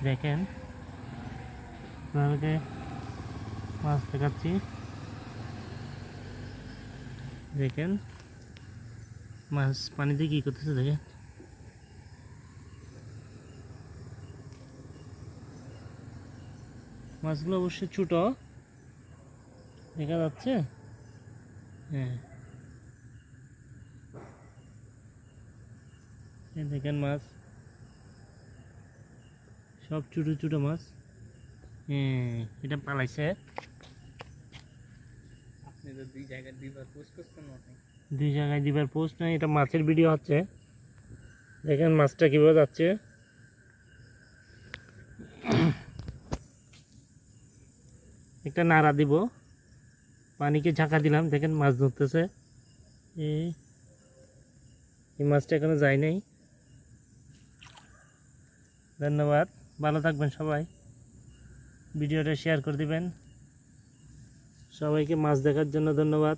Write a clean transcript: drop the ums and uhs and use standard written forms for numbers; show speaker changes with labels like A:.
A: দেখেন আপনাদেরকে মাছ দেখাচ্ছি। দেখেন মাছ পানিতে কি করতেছে দেখেন। মাছগুলো অবশ্যই ছোট দেখা যাচ্ছে। হ্যাঁ দেখেন মাছ সব ছোট ছোট মাছ। হ্যাঁ এটা পালাইছে। দুই জায়গায় দিবার পোস্ট নাই, এটা মাছের ভিডিও হচ্ছে। দেখেন মাছটা কিভাবে যাচ্ছে। একটা নাড়া দিব, পানিকে ঝাঁকা দিলাম, দেখেন মাছ ধরতেছে। এই মাছটা এখনো যায় নাই। ধন্যবাদ, ভালো থাকবেন সবাই, ভিডিওটা শেয়ার করে দিবেন। সবাইকে মাছ দেখার জন্য ধন্যবাদ।